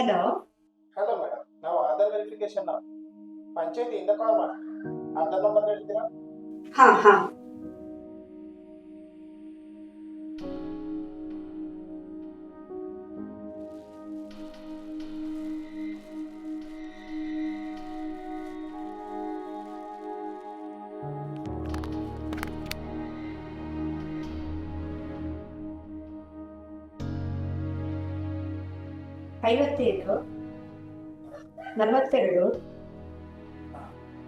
Hello. Hello madam, ನಾವು Aadhaar verification ಪಂಚಾಯತಿಯಿಂದ ಕಾಲ್ ಮಾಡಿ. Aadhaar number ಹೇಳ್ತೀರಾ? ಹಾ ಹಾ. ಐವತ್ತೇಳು 42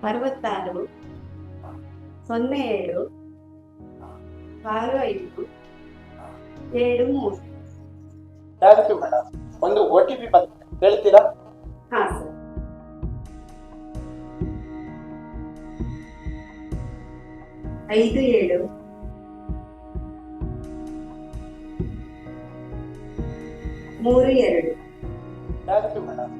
66 07 65 73. Thank you madam. ಒಂದು OTP ಬಂದಿದೆ, ಹೇಳ್ತೀರಾ? ಹಾ ಸರ್. 57 32. Thank you madam.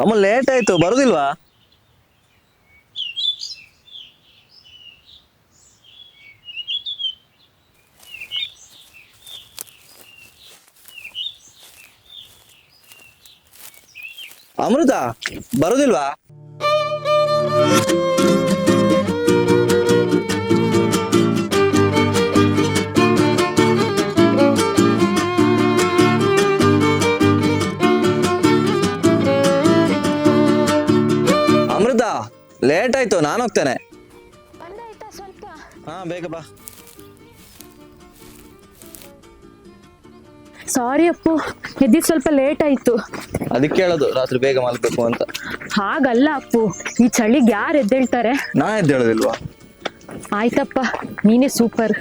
ಅಮ್ಮ ಲೇಟ್ ಆಯ್ತು, ಬರುದಿಲ್ವಾ? ಅಮೃತ ಬರುದಿಲ್ವಾ? ಅಮೃತ ಲೇಟ್ ಆಯ್ತು, ನಾನು ಹೋಗ್ತೇನೆ. ಹಾ ಬೇಗ ಬಾ. ಸಾರಿ ಅಪ್ಪು, ಎದ್ದಿದ್ ಸ್ವಲ್ಪ ಲೇಟ್ ಆಯ್ತು. ಅದಕ್ಕೆ ಹೇಳೋದು ರಾತ್ರಿ ಬೇಗ ಮಲ್ಬೇಕು ಅಂತ. ಹಾಗಲ್ಲ ಅಪ್ಪು, ಈ ಚಳಿಗೆ ಯಾರು ಎದ್ದೇಳ್ತಾರೆ? ನಾ ಎದ್ದೇಳೋದಿಲ್ವಾ? ಆಯ್ತಪ್ಪ, ನೀನೇ ಸೂಪರ್.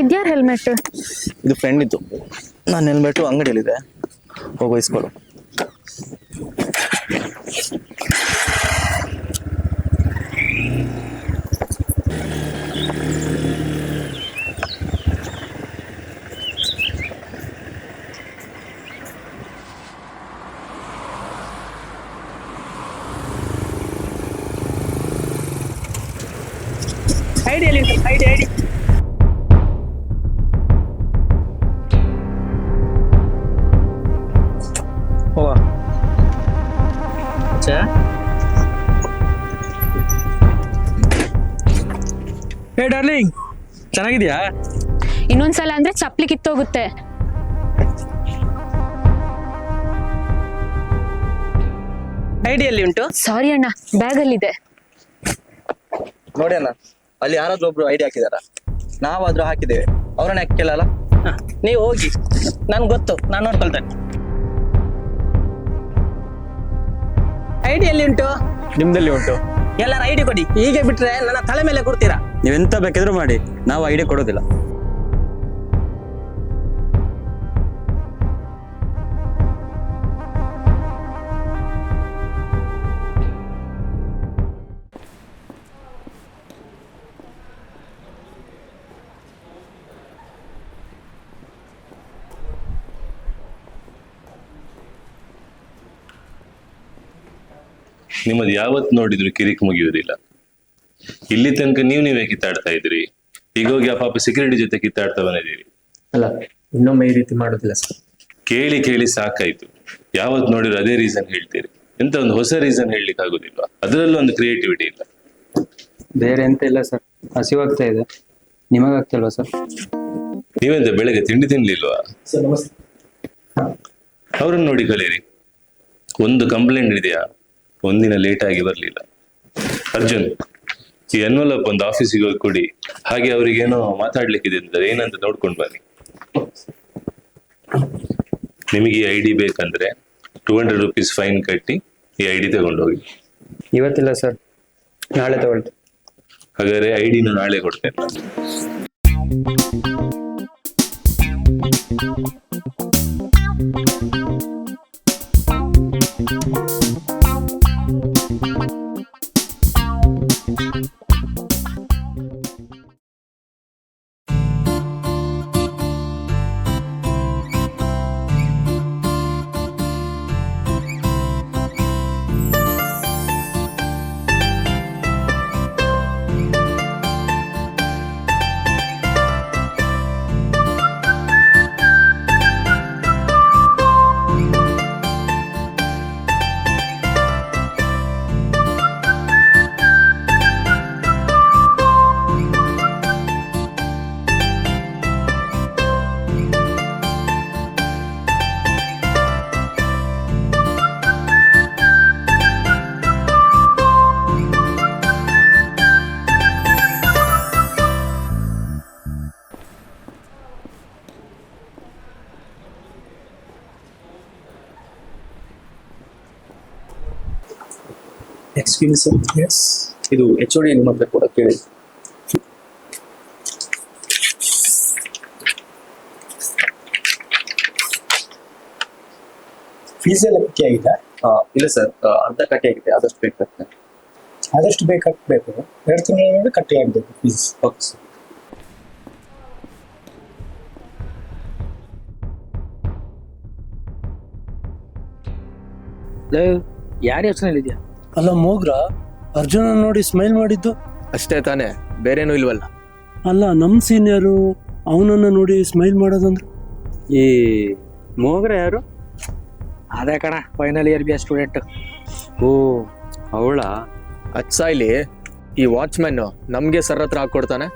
ಇದ್ಯಾರ ಹೆಲ್ಮೆಟ್? ಇದು ಫ್ರೆಂಡ್ ಇತ್ತು, ನಾನು ಹೆಲ್ಮೆಟ್ ಅಂಗಡಿಯಲ್ಲಿದೆ, ಹೋಗೋ ಇಸ್ಕೊಡು. ಐಡಿ ಹೋಗ. ಹೇ ಡಾರ್ಲಿಂಗ್, ಚೆನ್ನಾಗಿದ್ಯಾ? ಇನ್ನೊಂದ್ಸಲ ಅಂದ್ರೆ ಚಪ್ಲಿ ಕಿತ್ತೋಗುತ್ತೆ. ಐಡಿಯಲ್ಲಿ ಉಂಟು? ಸಾರಿ ಅಣ್ಣ, ಬ್ಯಾಗ್ ಅಲ್ಲಿದೆ. ನೋಡಿ ಅಣ್ಣ, ಅಲ್ಲಿ ಯಾರಾದ್ರೂ ಒಬ್ರು ಐಡಿ ಹಾಕಿದಾರ, ನಾವಾದ್ರೂ ಹಾಕಿದ್ದೇವೆ, ಅವ್ರನ್ನ ಯಾಕೆ ಕೇಳಲ್ಲ? ನೀವು ಹೋಗಿ, ನನ್ಗೆ ಗೊತ್ತು, ನಾನು ನೋಡ್ಕೊಳ್ತೇನೆ. ಐಡಿಯಲ್ಲಿ ಉಂಟು? ನಿಮ್ದಲ್ಲಿ ಉಂಟು. ಎಲ್ಲರ ಐಡಿ ಕೊಡಿ, ಹೀಗೆ ಬಿಟ್ರೆ ನನ್ನ ತಲೆ ಮೇಲೆ ಕೊಡ್ತೀರಾ. ನೀವೆಂತ ಬೇಕಿದ್ರು ಮಾಡಿ, ನಾವು ಐಡಿ ಕೊಡೋದಿಲ್ಲ. ನಿಮ್ಮದು ಯಾವತ್ ನೋಡಿದ್ರು ಕಿರಿಕ್ ಮುಗಿಯುವುದಿಲ್ಲ. ಇಲ್ಲಿ ತನಕ ನೀವೇ ಕಿತ್ತಾಡ್ತಾ ಇದ್ರಿ, ಈಗ ಹೋಗಿ ಆ ಪಾಪ ಸೆಕ್ಯೂರಿಟಿ ಜೊತೆ ಕಿತ್ತಾಡ್ತಾ ಬಂದಿದ್ದೀರಿ. ಅಲ್ಲ, ಇನ್ನೊಮ್ಮೆ ಈ ರೀತಿ ಮಾಡುದಿಲ್ಲ ಸರ್. ಕೇಳಿ ಕೇಳಿ ಸಾಕಾಯ್ತು. ಯಾವತ್ ನೋಡಿದ್ರು ಅದೇ ರೀಸನ್ ಹೇಳ್ತೀರಿ. ಎಂತ ಒಂದು ಹೊಸ ರೀಸನ್ ಹೇಳ್ಲಿಕ್ಕೆ ಆಗುದಿಲ್ವಾ? ಅದರಲ್ಲೂ ಒಂದು ಕ್ರಿಯೇಟಿವಿಟಿ ಇಲ್ಲ. ಬೇರೆ ಎಂತ ಇಲ್ಲ ಸರ್, ಹಸಿವಾಗ್ತಾ ಇದೆ. ನಿಮಗಾಗ್ತಿಲ್ವಾ ಸರ್? ನೀವೆಂತ ಬೆಳಗ್ಗೆ ತಿಂಡಿ ತಿನ್ಲಿಲ್ವಾ? ಸರ್ ನಮಸ್ತೆ. ಅವ್ರನ್ನ ನೋಡಿ ಕಲೀರಿ. ಒಂದು ಕಂಪ್ಲೇಂಟ್ ಇದೆಯಾ, ಒಂದಿನ ಲೇಟ್ ಆಗಿ ಬರ್ಲಿಲ್ಲ. ಅರ್ಜುನ್, ಈ ಎನ್ವಲಪ್ ಒಂದು ಆಫೀಸಿಗೆ ಹೋಗಿ ಕೊಡಿ, ಹಾಗೆ ಅವ್ರಿಗೇನೋ ಮಾತಾಡ್ಲಿಕ್ಕಿದೆ ಅಂತ, ಏನಂತ ನೋಡ್ಕೊಂಡು ಬನ್ನಿ. ನಿಮಗೆ ಈ ಐಡಿ ಬೇಕಂದ್ರೆ 200 ರೂಪೀಸ್ ಫೈನ್ ಕಟ್ಟಿ ಈ ಐಡಿ ತಗೊಂಡೋಗಿ. ಇವತ್ತಿಲ್ಲ ಸರ್, ನಾಳೆ ತಗೊಳ್ತೆ. ಹಾಗಾದ್ರೆ ಐಡಿನ ನಾಳೆ ಕೊಡ್ತೇನೆ. Excuse me sir. ಎಸ್. ಇದು HOD ನಿಮ್ಮ ಹತ್ರ ಕೂಡ ಕೇಳಿ. ಫೀಸ್ ಎಲ್ಲ ಕಟ್ಟಿ ಆಗಿದೆ? ಇಲ್ಲ ಸರ್, ಅರ್ಧ ಕಟ್ಟಿ ಆಗಿದೆ, ಆದಷ್ಟು ಬೇಕು. ಆದಷ್ಟು ಬೇಗ ಕಟ್ಟಬೇಕು. 2 ತಿಂಗಳ ಕಟ್ಟಿ ಆಗಬೇಕು ಫೀಸ್. Okay sir. ಯಾರ ಯೋಚನೆಯಲ್ಲಿದ್ಯಾ? ಅಲ್ಲ ಮೋಗ್ರ, ಅರ್ಜುನ ನೋಡಿ ಸ್ಮೈಲ್ ಮಾಡಿದ್ದು ಅಷ್ಟೇ ತಾನೇ, ಬೇರೇನೂ ಇಲ್ವಲ್ಲ? ಅಲ್ಲ ನಮ್ಮ ಸೀನಿಯರು ಅವನನ್ನ ನೋಡಿ ಸ್ಮೈಲ್ ಮಾಡೋದಂದ್ರೆ ಈ ಮೋಗ್ರ ಯಾರು? ಅದೇ ಕಣ, ಫೈನಲ್ ಇಯರ್ BA ಸ್ಟೂಡೆಂಟ್. ಓ ಅವಳ. ಅಚ್ಚ ಇಲ್ಲಿ ಈ ವಾಚ್ಮ್ಯಾನ್ ನಮ್ಗೆ ಸರ್ ಹತ್ರ ಹಾಕೊಡ್ತಾನೆ.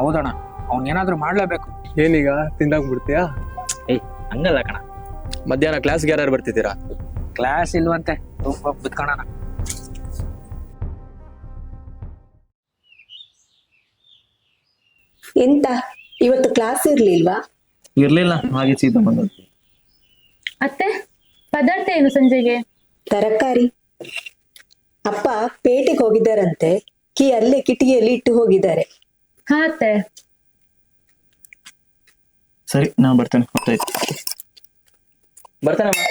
ಹೌದಣ್ಣ, ಅವ್ನ್ ಏನಾದ್ರೂ ಮಾಡ್ಲೇಬೇಕು. ಏನೀಗ ತಿಂದಾಗ್ಬಿಡ್ತೀಯಾ? ಹಂಗಲ್ಲ ಕಣ. ಮಧ್ಯಾಹ್ನ ಕ್ಲಾಸ್ಗೆ ಯಾರು ಬರ್ತಿದ್ದೀರಾ? ಕ್ಲಾಸ್ ಇಲ್ವಂತೆ, ಬಿತ್ಕಣ. ಎಂತ ಇವತ್ತು ಕ್ಲಾಸ್ ಇರ್ಲಿಲ್ವಾ? ಇರ್ಲಿಲ್ಲ, ಹಾಗೆ ಸೀದಾ ಬಂದದ್ದು. ಅತ್ತೆ, ಪದಾರ್ಥ ಏನು ಸಂಜೆಗೆ? ತರಕಾರಿ. ಅಪ್ಪ ಪೇಟೆಗೆ ಹೋಗಿದ್ದಾರಂತೆ, ಕೀ ಅಲ್ಲೇ ಕಿಟಿಕಿಯಲ್ಲಿ ಇಟ್ಟು ಹೋಗಿದ್ದಾರೆ. ಹಾ ಅತ್ತೆ. ಸರಿ, ನಾ ಬರ್ತೇನೆ. ಗೊತ್ತಾಯ್ತು, ಬರ್ತಾನಮ್ಮ.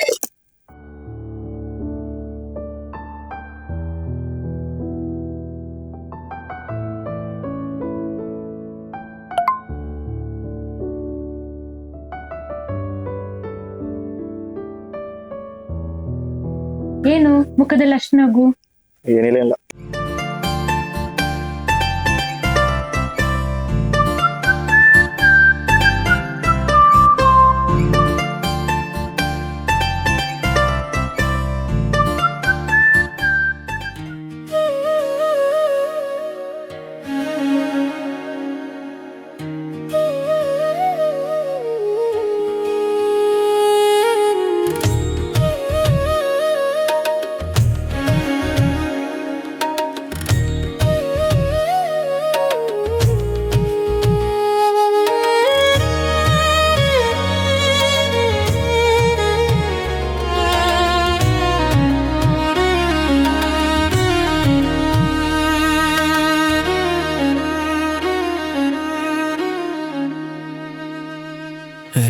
ಏನು ಮುಖದಲ್ಲಿ ಅಷ್ಟು ನಗು? ಏನಿಲ್ಲ ಇಲ್ಲ.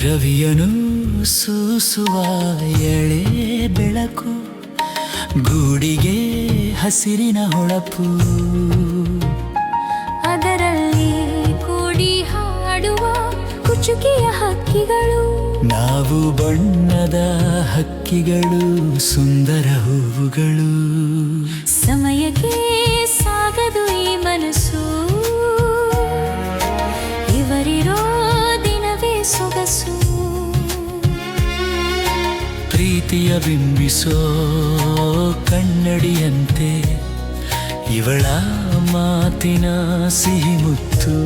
ರವಿಯನು ಸೂಸುವ ಎಳೆ ಬೆಳಕು, ಗೂಡಿಗೆ ಹಸಿರಿನ ಹೊಳಪು, ಅದರಲ್ಲಿ ಕೂಡಿ ಹಾಡುವ ಕುಚುಕಿಯ ಹಕ್ಕಿಗಳು. ನಾವು ಬಣ್ಣದ ಹಕ್ಕಿಗಳು, ಸುಂದರ ಹೂವುಗಳು. ಸಮಯಕ್ಕೆ ಸಾಗದು ಈ ಮನಸ್ಸು, ಇವರಿರೋ ದಿನವೇ ಸೊಗಸು. ಪ್ರೀತಿಯ ಬಿಂಬಿಸೋ ಕನ್ನಡಿಯಂತೆ ಇವಳ ಮಾತಿನ ಸಿಹಿ ಮುತ್ತು.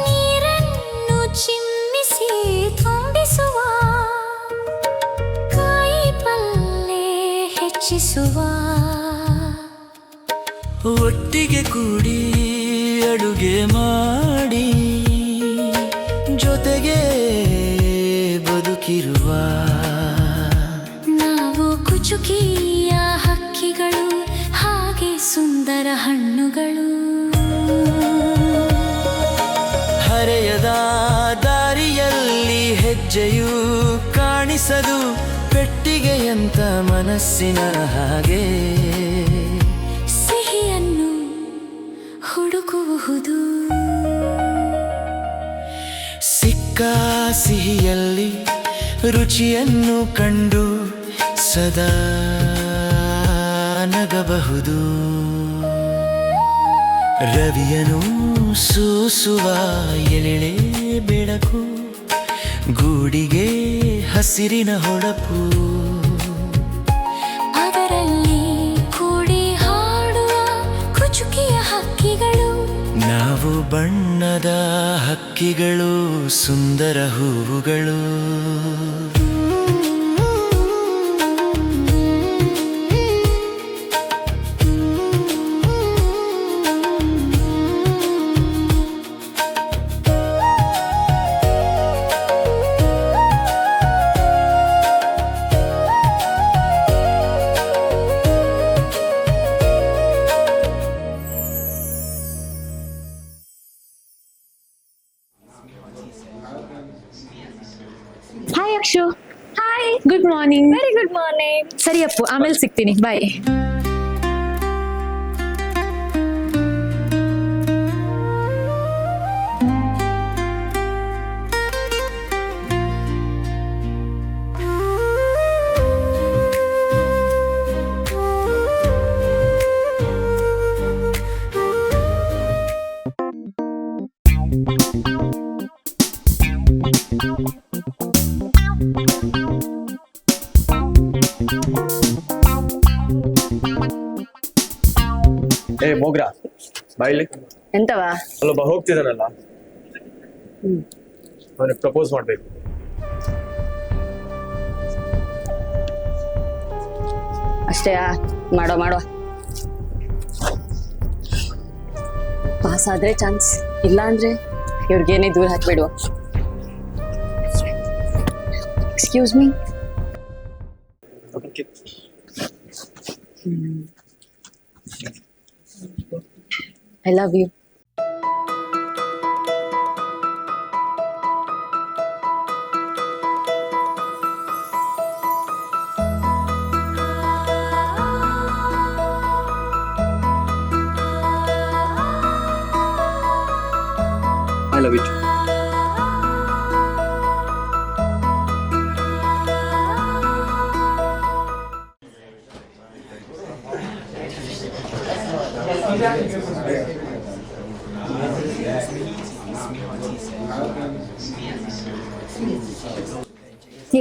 ನೀರನ್ನು ಚಿಮ್ಮಿಸಿ ತುಂಬಿಸುವ, ಕಾಯಿ ಪಲ್ಲೆ ಹೆಚ್ಚಿಸುವ, ಒಟ್ಟಿಗೆ ಕೂಡಿ ಅಡುಗೆ ಮಾಡಿ ಜೊತೆಗೆ ಬದುಕಿರುವ ನಾವು ಕುಚುಕಿಯ ಹಕ್ಕಿಗಳು, ಹಾಗೆ ಸುಂದರ ಹಣ್ಣುಗಳು. ಹರೆಯದ ದಾರಿಯಲ್ಲಿ ಹೆಜ್ಜೆಯು ಕಾಣಿಸದು, ಪೆಟ್ಟಿಗೆಯಂತ ಮನಸ್ಸಿನ ಹಾಗೆ ಸಿಹಿಯನ್ನು ಹುಡುಕುವುದು. ಸಿಕ್ಕ ಸಿಹಿಯಲ್ಲಿ ರುಚಿಯನ್ನು ಕಂಡು ಸದಾ ನಗಬಹುದು. ರವಿಯನು ಸೂಸುವ ಎಳೆ ಬೆಳಕು, ಗೂಡಿಗೆ ಹಸಿರಿನ ಹೊಳಪು, ಅದರಲ್ಲಿ ಕೂಡಿ ಹಾಡುವ ಕುಚುಕಿಯ ಹಕ್ಕಿಗಳು. ನಾವು ಬಣ್ಣದ ಹಕ್ಕಿಗಳು ಸುಂದರ ಹೂವುಗಳು hi Akshu. Hi, good morning. Very good morning. ಸರಿ ಅಪ್ಪು, ಆಮೇಲೆ ಸಿಗ್ತೀನಿ, ಬಾಯ್. ಏ ಮೋಗ್ರಾ, ಬಾಯಿಲಿ. ಎಂತವಾ? ಅಲ್ಲೊಬ್ಬ ಹೋಗ್ತಿದ್ದಾನಲ್ಲ, ಅವನಿಗೆ ಪ್ರಪೋಸ್ ಮಾಡ್ಬೇಕು. ಅಷ್ಟೇ, ಮಾಡೋ ಮಾಡೋ. ಪಾಸ್ ಆದ್ರೆ ಚಾನ್ಸ್, ಇಲ್ಲ ಅಂದ್ರೆ ಇವ್ರಿಗೇನೇ ದೂರ ಹಾಕ್ಬೇಡುವ. Excuse me. I love you. I love you too.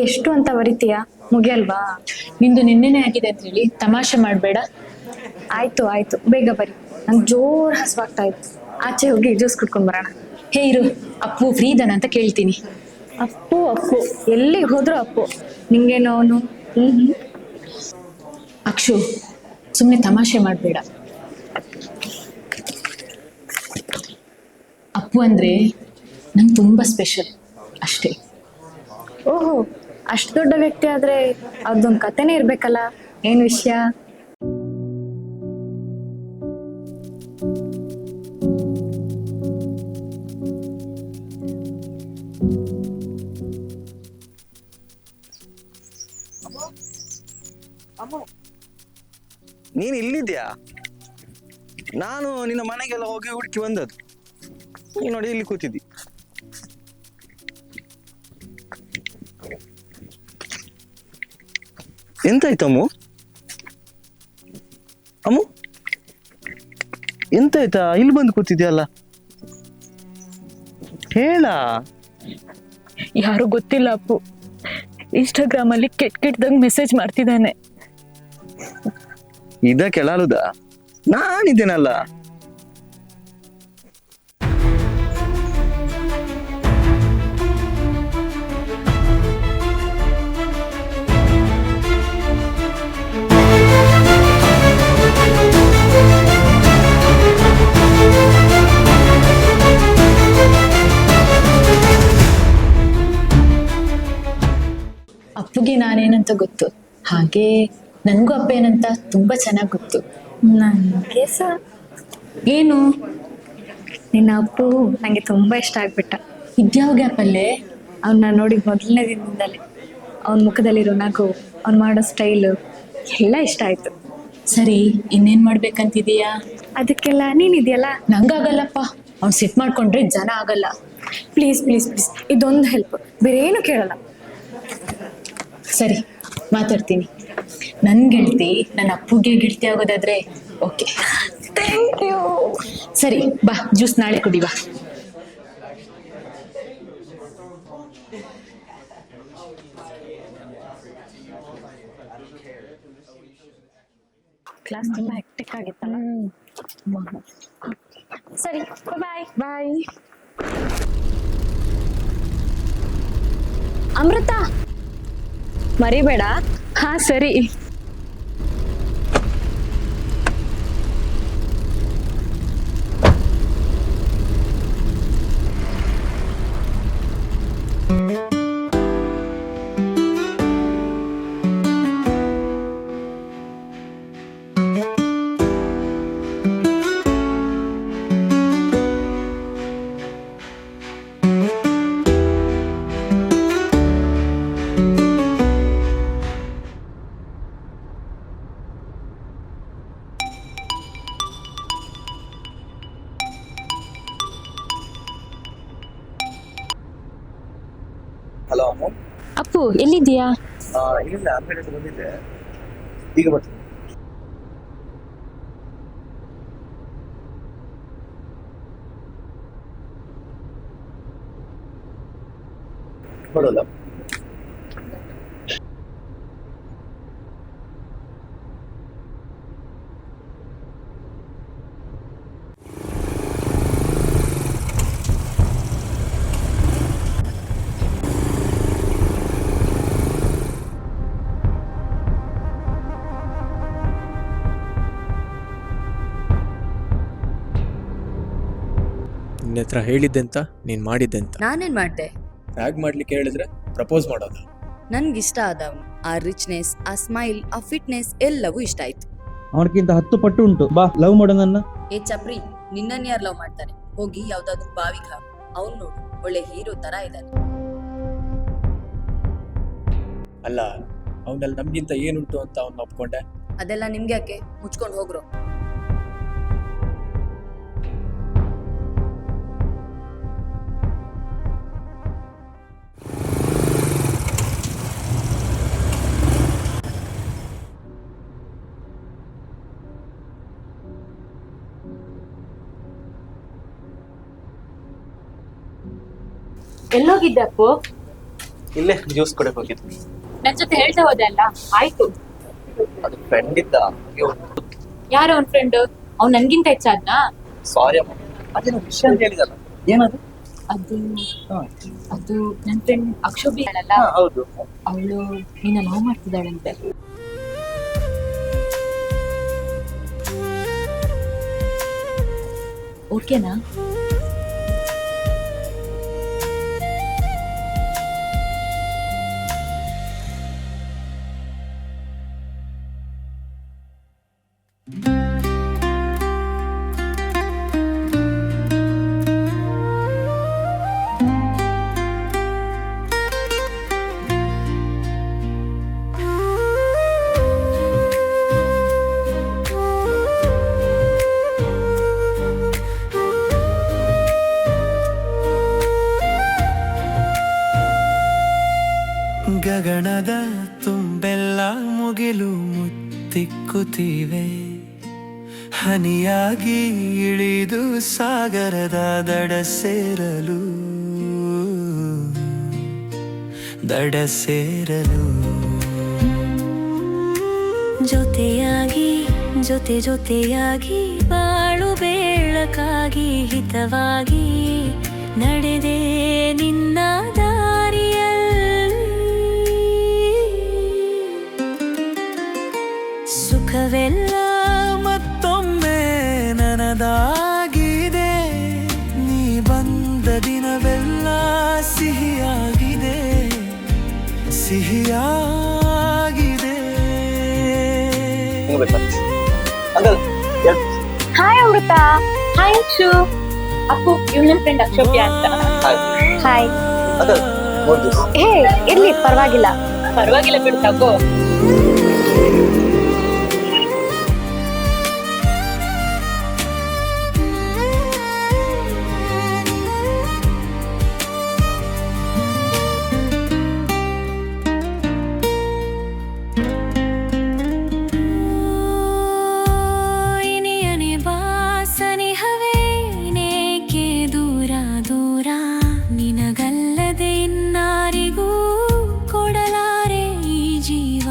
ಎಷ್ಟು ಅಂತ ಬರಿತೀಯಾ? ಮುಗಿಯಲ್ವಾ? ನಿಂದು ನಿನ್ನೆನೆ ಆಗಿದೆ ಅಂತ ಹೇಳಿ ತಮಾಷೆ ಮಾಡಬೇಡ. ಆಯ್ತು ಆಯ್ತು, ಬೇಗ ಬರಿ. ನಂಗೆ ಜೋರ್ ಹಸುವಾಗ್ತಾ ಇತ್ತು, ಆಚೆ ಹೋಗಿ ಜ್ಯೂಸ್ ಕುಡ್ಕೊಂಡ್ ಬರೋಣ. ಹೇ ಇರು, ಅಪ್ಪು ಫ್ರೀ ಇದಾನ ಅಂತ ಕೇಳ್ತೀನಿ. ಅಪ್ಪು ಅಪ್ಪು ಎಲ್ಲಿಗೆ ಹೋದ್ರು ಅಪ್ಪು. ನಿಂಗೇನೋ ಅವನು. ಅಕ್ಷು, ಸುಮ್ಮನೆ ತಮಾಷೆ ಮಾಡಬೇಡ. ಅಪ್ಪು ಅಂದ್ರೆ ನಂಗೆ ತುಂಬಾ ಸ್ಪೆಷಲ್ ಅಷ್ಟೇ. ಓಹೋ, ಅಷ್ಟು ದೊಡ್ಡ ವ್ಯಕ್ತಿ ಆದ್ರೆ ಅವ್ರದ್ದೊಂದು ಕತೆನೇ ಇರ್ಬೇಕಲ್ಲ. ಏನ್ ವಿಷಯ? ನೀನ್ ಇಲ್ಲಿದ್ಯಾ? ನಾನು ನಿನ್ನ ಮನೆಗೆಲ್ಲ ಹೋಗಿ ಹುಡುಕಿ ಬಂದದ್ದು. ನೀನ್ ನೋಡಿ ಇಲ್ಲಿ ಕೂತಿದ್ದಿ. ಎಂತಾಯ್ತು ಅಮ್ಮು? ಅಮ್ಮು ಎಂತಾಯ್ತಾ? ಇಲ್ಲಿ ಬಂದು ಕೂತಿದ್ಯಲ್ಲ, ಹೇಳ. ಯಾರು ಗೊತ್ತಿಲ್ಲ ಅಪ್ಪು, ಇನ್ಸ್ಟಾಗ್ರಾಮ್ ಅಲ್ಲಿ ಕೆಟ್ಟದಾಗ ಮೆಸೇಜ್ ಮಾಡ್ತಿದ್ದಾನೆ. ಇದ ಕೆಳಾಲುದ? ನಾನಿದ್ದೇನಲ್ಲ. ಅಪ್ಪುಗೆ ನಾನೇನಂತ ಗೊತ್ತು, ಹಾಗೆ ನನ್ಗೂ ಅಪ್ಪ ಏನಂತ ತುಂಬಾ ಚೆನ್ನಾಗಿ ಗೊತ್ತು. ನನಗೆ ಏನು, ನಿನ್ನ ಅಪ್ಪು ನಂಗೆ ತುಂಬಾ ಇಷ್ಟ ಆಗ್ಬಿಟ್ಟ. ಇದ್ಯಾವ ಗ್ಯಾಪಲ್ಲೇ? ಅವನ್ನ ನೋಡಿ ಮೊದಲನೇ ದಿನದಿಂದಲೇ ಅವನ ಮುಖದಲ್ಲಿರೋ ನಗು, ಅವ್ನು ಮಾಡೋ ಸ್ಟೈಲು ಎಲ್ಲ ಇಷ್ಟ ಆಯ್ತು. ಸರಿ, ಇನ್ನೇನ್ ಮಾಡ್ಬೇಕಂತಿದೀಯಾ? ಅದಕ್ಕೆಲ್ಲ ನೀನಿದೆಯಲ್ಲ. ನಂಗಾಗಲ್ಲಪ್ಪ, ಅವ್ನು ಸೆಟ್ ಮಾಡ್ಕೊಂಡ್ರೆ ಜನ ಆಗಲ್ಲ. ಪ್ಲೀಸ್ ಪ್ಲೀಸ್ ಪ್ಲೀಸ್, ಇದೊಂದು ಹೆಲ್ಪ್, ಬೇರೆ ಏನು ಕೇಳಲ್ಲ. ಸರಿ, ಮಾತಾಡ್ತೀನಿ. ನನ್ನ ಗೆಳತಿ ನನ್ನ ಅಪ್ಪುಗೆ ಗೆಳತಿ ಆಗೋದಾದ್ರೆ ಓಕೆ. Thank you. ಸರಿ ಬಾ, ಜ್ಯೂಸ್ ನಾಳೆ ಕುಡಿ ಬಾ. ಕ್ಲಾಸ್ ತುಂಬಾ ಹೆಕ್ಟಿಕ್ ಆಗಿತ್ತಲ್ಲ. ಸರಿ, ಬಾಯ್ ಬಾಯ್. ಅಮೃತ ಮರಿಬೇಡ. ಹಾ ಸರಿ. ಹಲೋ ಅಮ್ಮ. ಅಪ್ಪು ಎಲ್ಲಿದ್ದೀಯಾ? ಇಲ್ಲ ಅಂಗಡಿ ಬಂದಿದ್ದೆ, ಈಗ ಬರ್ತೀನಿ. ಬರೋಲ್ಲ. ನಿನ್ನ ಹತ್ರ ಹೇಳಿದ್ದೆ ಅಂತ ನೀನು ಮಾಡಿದ್ದೆ ಅಂತ. ನಾನೇನ್ ಮಾಡ್ದೆ? ಟ್ಯಾಗ್ ಮಾಡ್ಲಿಕ್ಕೆ ಹೇಳಿದ್ರೆ ಪ್ರಪೋಸ್ ಮಾಡೋದ? ನನ್ಗಿಷ್ಟ ಆದವನು, ಆ ರಿಚ್ನೆಸ್, ಆ ಸ್ಮೈಲ್, ಆ ಫಿಟ್ನೆಸ್ ಎಲ್ಲವೂ ಇಷ್ಟ ಆಯ್ತು. ಅವನಕ್ಕಿಂತ 10 ಪಟ್ಟು ಉಂಟು. ಬಾ ಲವ್ ಮಾಡೋಣ. ಏ ಚಪ್ರಿ, ನಿನ್ನನ್ ಯಾರು ಲವ್ ಮಾಡ್ತಾರೆ? ಹೋಗಿ ಯಾವ್ದಾದ್ರು ಬಾವಿಗೆ ಹಾಕು. ಅವ್ನು ನೋಡು, ಒಳ್ಳೆ ಹೀರೋ ತರ ಇದ್ದಾನೆ. ಅಲ್ಲ, ಅವನಲ್ಲಿ ನಮ್ಗಿಂತ ಏನುಂಟು ಅಂತ ಅವನ್ನ ಒಪ್ಕೊಂಡೆ. ಅದೆಲ್ಲ ನಿಮ್ಗೆ ಯಾಕೆ? ಮುಚ್ಕೊಂಡು ಹೋಗ್ರು. ಎಲ್ಲೋಗಿದ್ದೆ ಅಪ್ಪು? ಇಲ್ಲೇ ಜ್ಯೂಸ್ ಕೊಡಕ್ಕೆ ಹೋಗಿದ್ವಿ. ನನ್ ಜೊತೆ ಹೇಳ್ತಾ ಹೋದೆ ಅಲ್ಲ, ಆಯ್ತು. ಅದು ಫ್ರೆಂಡ್ ಇದ್ದ. ಯಾರು ಅವನ್ ಫ್ರೆಂಡ್? ಅವ್ನ್ ನನ್ಗಿಂತ ಹೆಚ್ಚಾದ್ನಾ? ಸಾರಿ ಅಮ್ಮ, ಅದೇನೋ ವಿಷಯ ಅಂತ ಹೇಳಿದಲ್ಲ, ಏನದು? ಅದು ಅದು ನನ್ ಫ್ರೆಂಡ್ ಅಕ್ಷೋಭಿ ಅಲ್ಲ, ಹೌದು. ಅವಳು ನಿನ್ನ ಲವ್ ಮಾಡ್ತಿದ್ದಾಳಂತೆ. ಓಕೆನಾ? ಗಗನದ ತುಂಬೆಲ್ಲ ಮುಗಿಲು ಮುತ್ತಿಕ್ಕುತ್ತಿವೆ, ಹನಿಯಾಗಿ ಇಳಿದು ಸಾಗರದ ದಡ ಸೇರಲು ಜೊತೆಯಾಗಿ ಜೊತೆಯಾಗಿ ಬಾಳು ಬೆಳಕಾಗಿ ಹಿತವಾಗಿ ನಡೆದೆ ನಿನ್ನ ದಾರಿಯಲ್ಲಿ. ಸುಖವೆಲ್ಲ ಮತ್ತೊಮ್ಮೆ ನನದಾಗಿದೆ, ನೀ ಬಂದ ದಿನವೆಲ್ಲ ಸಿಹಿಯಾಗಿದೆ. ಹಾಯ್ ಅಮೃತ. ಹಾಯ್ ಅಕ್ಷು. ಅಪ್ಪು ಇವ್ ನನ್ ಫ್ರೆಂಡ್ ಅಕ್ಷೋಭ್ಯ ಅಂತ. ಹಾಯ್. ಹೇ ಇರ್ಲಿ, ಪರವಾಗಿಲ್ಲ ಬಿಡು, ತಗೋ. ನಿನಗಲ್ಲದೆ ಇನ್ನಾರಿಗೂ ಕೊಡಲಾರೆ ಈ ಜೀವ.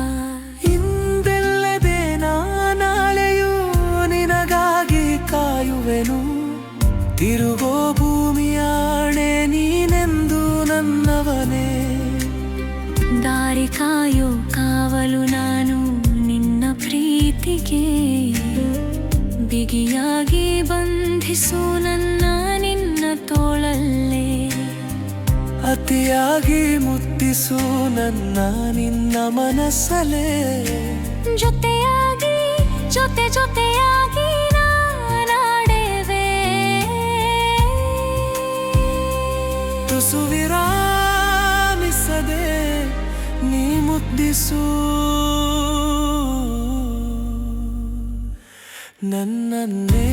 ಹಿಂದೆಲ್ಲ ಮಲಗಿಸು ನನ್ನ ನಿನ್ನ ತೋಳಲ್ಲೇ, ಅತಿಯಾಗಿ ಮುತ್ತಿಸು ನನ್ನ ನಿನ್ನ ಮನಸ್ಸಲೇ, ಜೊತೆಯಾಗಿ ಜೊತೆ ಜೊತೆಯಾಗಿ ನಾನಾಡೆವೆ, ತುಸು ವಿರಾಮಿಸದೆ ನೀ ಮುದ್ದಿಸು ನನ್ನನ್ನೇ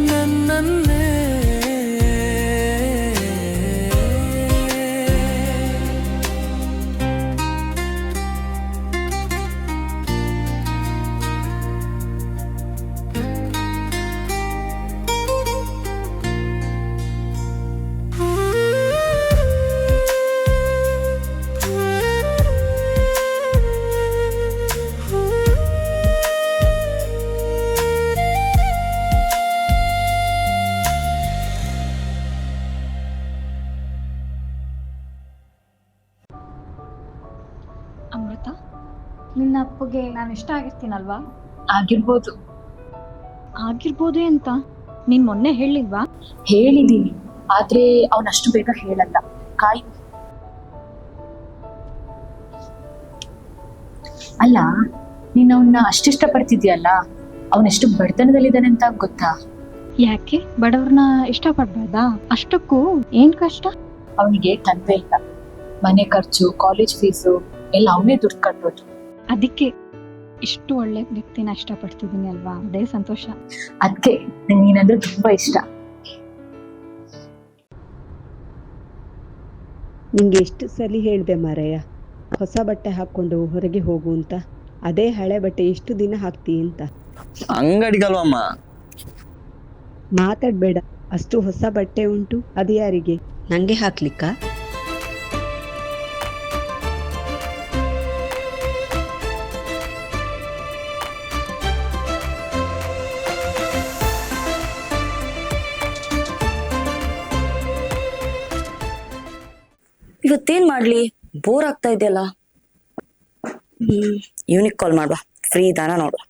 ನನ್ನನ್ನೇ. ಅಮೃತ, ನಿನ್ನ ಅಪ್ಪಗೆ ನಾನು ಇಷ್ಟ ಆಗಿರ್ತೀನಲ್ವಾ? ಆಗಿರ್ಬೋದು. ಆಗಿರ್ಬೋದೇ ಅಂತ ನೀನ್ ಮೊನ್ನೆ ಹೇಳಿಲ್ವಾ? ಹೇಳಿದೀನಿ, ಆದ್ರೆ ಅವನಷ್ಟು ಬೇಗ ಹೇಳಲ್ಲ. ಕಾಯು. ಅಲ್ಲ, ನೀನ್ ಅವನ್ನ ಅಷ್ಟಿಷ್ಟ ಪಡ್ತಿದ್ಯಲ್ಲ, ಅವನೆಷ್ಟು ಬಡತನದಲ್ಲಿದ್ದಾನೆ ಅಂತ ಗೊತ್ತಾ? ಯಾಕೆ ಬಡವ್ರನ್ನ ಇಷ್ಟಪಡ್ಬಾರ್ದಾ? ಅಷ್ಟಕ್ಕೂ ಏನ್ ಕಷ್ಟ? ಅವನಿಗೆ ತಂದೆ ಇಲ್ಲ, ಮನೆ ಖರ್ಚು, ಕಾಲೇಜ್ ಫೀಸು ಎಲ್ಲ ಅವನೇ ದುಡ್ಡು ಕಟ್ಬೋದು. ಅದಕ್ಕೆ ಇಷ್ಟು ಒಳ್ಳೆ ವ್ಯಕ್ತಿನ ಇಷ್ಟಪಡ್ತಿದ್ದೀನಿ ಅಲ್ವಾ, ಅದೇ ಸಂತೋಷ. ಅದಕ್ಕೆ ನಂಗೆ ನೀನಂದ್ರೆ ತುಂಬಾ ಇಷ್ಟ. ನಿಂಗೆ ಎಷ್ಟು ಸಲ ಹೇಳ್ದೆ ಮಾರಯ್ಯ, ಹೊಸ ಬಟ್ಟೆ ಹಾಕೊಂಡು ಹೊರಗೆ ಹೋಗು ಅಂತ. ಅದೇ ಹಳೆ ಬಟ್ಟೆ ಎಷ್ಟು ದಿನ ಹಾಕ್ತಿ ಅಂತ. ಅಂಗಡಿಗಲ್ವಮ್ಮ. ಮಾತಾಡ್ಬೇಡ. ಅಷ್ಟು ಹೊಸ ಬಟ್ಟೆ ಉಂಟು, ಅದು ಯಾರಿಗೆ? ನಂಗೆ ಹಾಕ್ಲಿಕ್ಕ? ಇವತ್ತೇನ್ ಮಾಡ್ಲಿ, ಬೋರ್ ಆಗ್ತಾ ಇದೆಯಲ್ಲ. ಇವನಿಗೆ ಕಾಲ್ ಮಾಡುವ, ಫ್ರೀ ಇದಾನ ನೋಡುವ.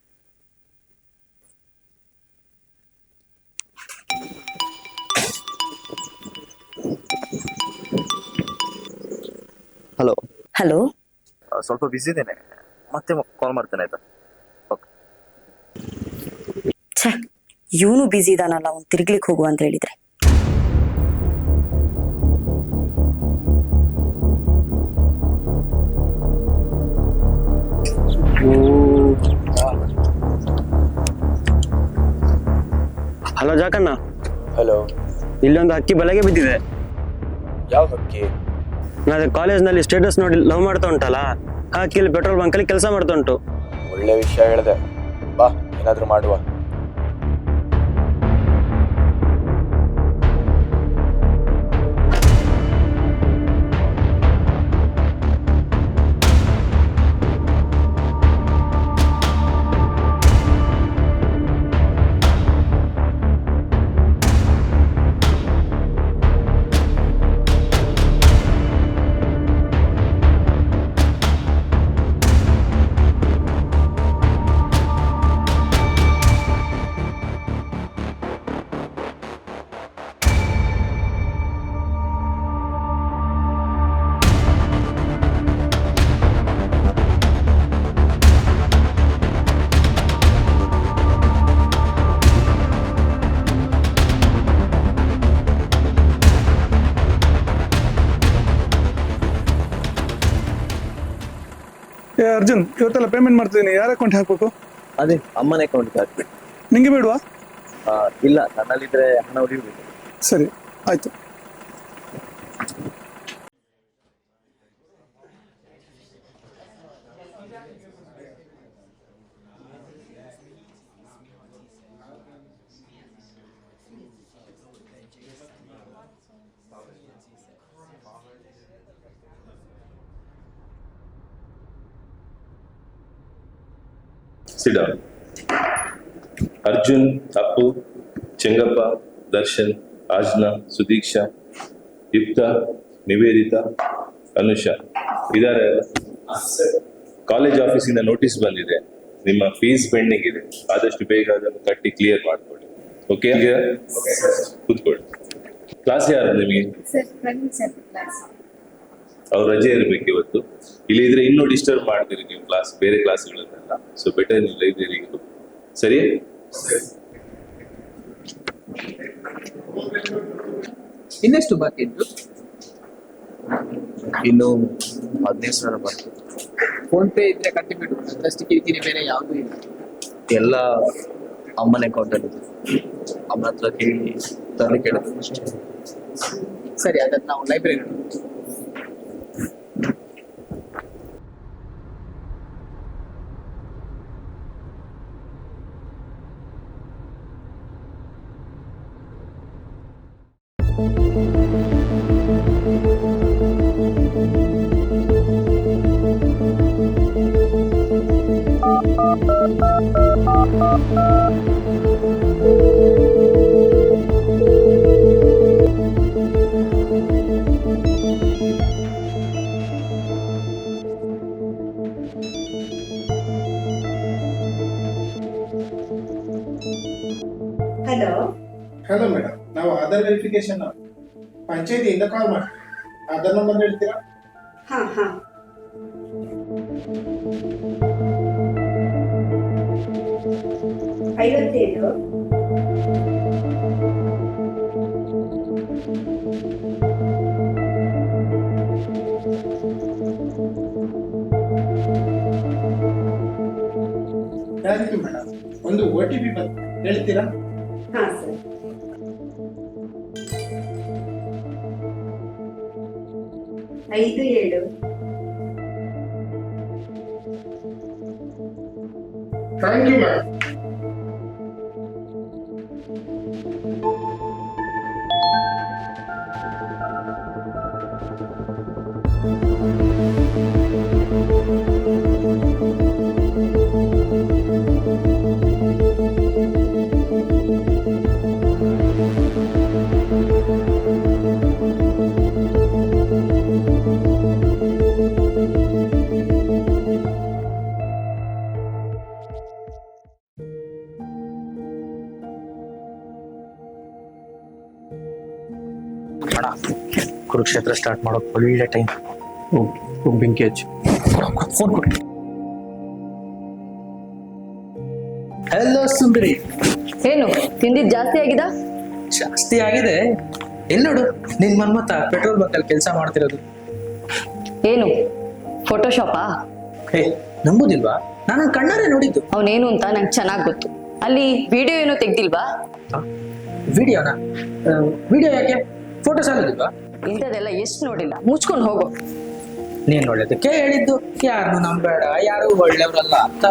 ಹಲೋ. ಹಲೋ. ಸ್ವಲ್ಪ ಬಿಸಿ ಇದ್ದೇನೆ, ಮತ್ತೆ ಕಾಲ್ ಮಾಡ್ತೇನೆ ಆಯ್ತಾ? ಛೇ, ಇವನು ಬಿಸಿ ಇದಾನಲ್ಲ, ಅವ್ನು ತಿರ್ಗ್ಲಿಕ್ಕೆ ಹೋಗುವ ಅಂತ ಹೇಳಿದ್ರೆ. ಹಲೋ ಜಾಕಣ್ಣ. ಹಲೋ. ಇಲ್ಲೊಂದು ಹಕ್ಕಿ ಬಲೆಗೆ ಬಿದ್ದಿದೆ. ಯಾವ ಹಕ್ಕಿ? ನಾನು ಕಾಲೇಜ್ನಲ್ಲಿ ಸ್ಟೇಟಸ್ ನೋಡಿ ಲವ್ ಮಾಡ್ತಾ ಉಂಟಲ್ಲ, ಆ ಹಕ್ಕಿಲಿ ಪೆಟ್ರೋಲ್ ಬಂಕಲ್ಲಿ ಕೆಲಸ ಮಾಡ್ತಾ ಉಂಟು. ಒಳ್ಳೆ ವಿಷಯ ಹೇಳಿದೆ, ಬಾ ಏನಾದ್ರೂ ಮಾಡುವ. ಅರ್ಜುನ್, ಇವತ್ತೆಲ್ಲ ಪೇಮೆಂಟ್ ಮಾಡ್ತಿದ್ದೀನಿ, ಯಾರ ಅಕೌಂಟ್ ಹಾಕ್ಬೇಕು? ಅದೇ ಅಮ್ಮನ ಅಕೌಂಟ್ಗೆ ಹಾಕ್ಬೇಕು. ನಿಂಗೆ ಬೇಡವಾ? ಇಲ್ಲ, ನನ್ನಲ್ಲಿದ್ರೆ ಹಣ ಉಳಿಬೇಕು. ಸರಿ, ಆಯ್ತು. Sit down. ಅರ್ಜುನ್, ಅಪ್ಪು, ಚೆಂಗಪ್ಪ, ದರ್ಶನ್, ಆಜ್ನಾ, ಸುದೀಕ್ಷಾ, ಯುಕ್ತ, ನಿವೇದಿತಾ, ಅನುಷಾ ಇದಾರೆ. ಕಾಲೇಜ್ ಆಫೀಸಿಂದ ನೋಟಿಸ್ ಬಂದಿದೆ, ನಿಮ್ಮ ಫೀಸ್ ಪೆಂಡಿಂಗ್ ಇದೆ, ಆದಷ್ಟು ಬೇಗ ಅದನ್ನು ಕಟ್ಟಿ ಕ್ಲಿಯರ್ ಮಾಡ್ಕೊಳ್ಳಿ. ಓಕೆ ಕೂತ್ಕೊಳ್ಳಿ. ಕ್ಲಾಸ್ ಯಾರು ನಿಮಗೆ? ಅವ್ರ ರಜೆ ಇರ್ಬೇಕು ಇವತ್ತು. ಇಲ್ಲಿ ಇದ್ರೆ ಇನ್ನೂ ಡಿಸ್ಟರ್ಬ್ ಮಾಡ್ತೀರಿ ನೀವು ಕ್ಲಾಸ್, ಬೇರೆ ಕ್ಲಾಸ್ಗಳನ್ನೆಲ್ಲ. ಸೊ ಬೆಟರ್ ನೀವು ಲೈಬ್ರರಿಗೆ ಹೋಗಿ. ಸರಿ? ಇನ್ನೆಷ್ಟು ಬಾಕಿ ಇದ್ದು? ಇನ್ನು 15,000 ಬರ್ತದೆ. ಫೋನ್ ಪೇ ಇದ್ರೆ ಕಟ್ಟಿಬಿಡು, ಅದಷ್ಟು ಕಿರಿಕಿರಿ ಬೇರೆ ಯಾವುದೂ ಇಲ್ಲ. ಎಲ್ಲ ಅಮ್ಮನ ಅಕೌಂಟಲ್ಲಿ ಅಮ್ಮನ ಹತ್ರ ಕೇಳಿ ತರಲಿಕ್ಕೆ ಹೇಳಿದ್ರು ಅಷ್ಟೇ. ಸರಿ, ಅದನ್ನ ನಾವು ಲೈಬ್ರರಿ. ಹಲೋ ಹಲೋ ಮೇಡಮ್, ನಾವು ಆಧಾರ್ ವೆರಿಫಿಕೇಶನ್ ಪಂಚಾಯತಿಯಿಂದ ಕಾಲ್ ಮಾಡ್ತೀವಿ. ಆಧಾರ್ ನಂಬರ್ ಹೇಳ್ತೀರಾ? ಹಾ ಹಾ 57 ಥ್ಯಾಂಕ್ ಯು ಮೇಡಮ್. ಒಂದು OTP ಬಂತು, ಹೇಳ್ತೀರಾ? ಹಾ sir. 57 thank you madam. Kurukshetra start ಮಾಡೋಕೆ ಒಳ್ಳೆ ಟೈಮ್. ಬೆಂಕಿ ಹಚ್ಚು. ಫೋನ್ ಕೊಡಿ. ಹಲೋ ಸುಂದರಿ. ಏನು ತಿಂದಿದ್ ಜಾಸ್ತಿ ಆಗಿದ? ಜಾಸ್ತಿ ಆಗಿದೆ. ಎಲ್ಲಿ ನೋಡು, ನಿನ್ ಮನ್ಮತ ಪೆಟ್ರೋಲ್ ಬಂಕ್ ಅಲ್ಲಿ ಕೆಲಸ ಮಾಡ್ತಿರೋದು. ಏನು ಫೋಟೋಶಾಪಾ? ಹೇ, ನಂಬುದಿಲ್ವಾ? ನಾನು ಕಣ್ಣಾರೆ ನೋಡಿದ್ದು. ಅವನೇನು ಅಂತ ನಂಗೆ ಚೆನ್ನಾಗಿ ಗೊತ್ತು. ಅಲ್ಲಿ ವಿಡಿಯೋ ಏನೋ ತೆಗ್ದಿಲ್ವಾ? ವಿಡಿಯೋನಾ? ವಿಡಿಯೋ ಯಾಕೆ? ಫೋಟೋ ಸಾಲದಿಲ್ವಾ? ಇಂಥದೆಲ್ಲ ಎಷ್ಟು ನೋಡಿಲ್ಲ, ಮುಚ್ಕೊಂಡು ಹೋಗೋ. ನೀನ್ ಒಳ್ಳೇದಕ್ಕೆ ಹೇಳಿದ್ದು, ಯಾರನ್ನು ನಂಬೇಡ, ಯಾರು ಒಳ್ಳೆಯವ್ರಲ್ಲ ಅಂತ.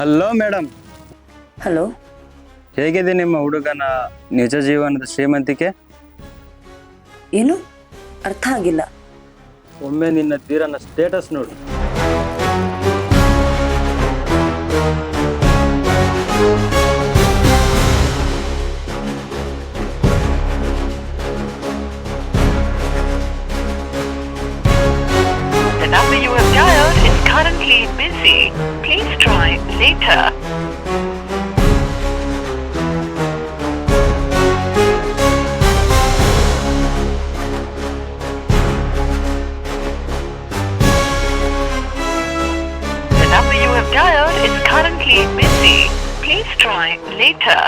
Hello madam. ಹಲೋ. ಹೇಗಿದೆ ನಿಮ್ಮ ಹುಡುಗನ ನಿಜ ಜೀವನದ ಶ್ರೀಮಂತಿಕೆ? ಏನು ಅರ್ಥ ಆಗಿಲ್ಲ? ಒಮ್ಮೆ ನಿನ್ನ ಧೀರನ ಸ್ಟೇಟಸ್ ನೋಡು. The number you have dialed is currently busy. Please try later. The number you have dialed is currently busy. Please try later.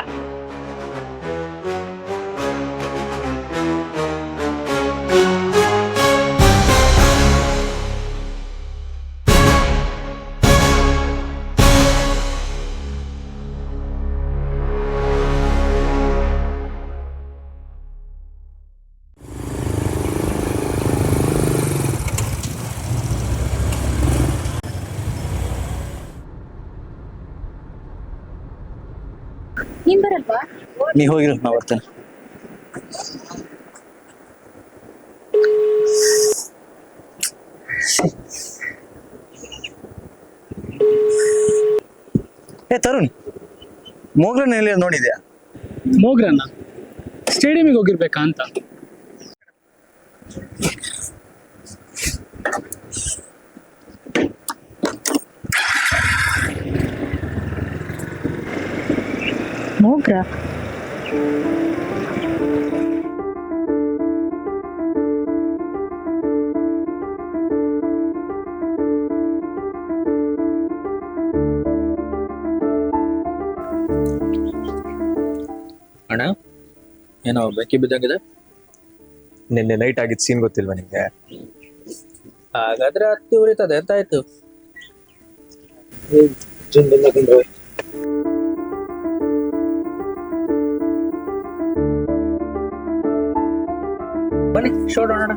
ನೀನ್ ಬರಲ್ವಾ? ನೀ ಹೋಗಿರು, ನಾ ಬರ್ತೇನೆ. ತರುಣ್, ಮೋಗ್ರನ್ ಎಲ್ಲಿ ನೋಡಿದ್ಯಾ? ಮೋಗ್ರನ್ನ ಸ್ಟೇಡಿಯಂಗೆ ಹೋಗಿರ್ಬೇಕಾ ಅಂತ. ಮೋಗ್ರ ಅಣ್ಣ, ಏನೋ ಬೆಂಕಿ ಬಿದ್ದಂಗಿದೆ. ನಿನ್ನೆ ನೈಟ್ ಆಗಿದ್ ಸೀನ್ ಗೊತ್ತಿಲ್ವಾ ನಿಮ್ಗೆ? ಹಾಗಾದ್ರೆ ಹತ್ತಿ ಉರಿತದೆ ಅಂತ ಆಯ್ತು. ಬನ್ನಿ ಶೋ ನೋಡೋಣ.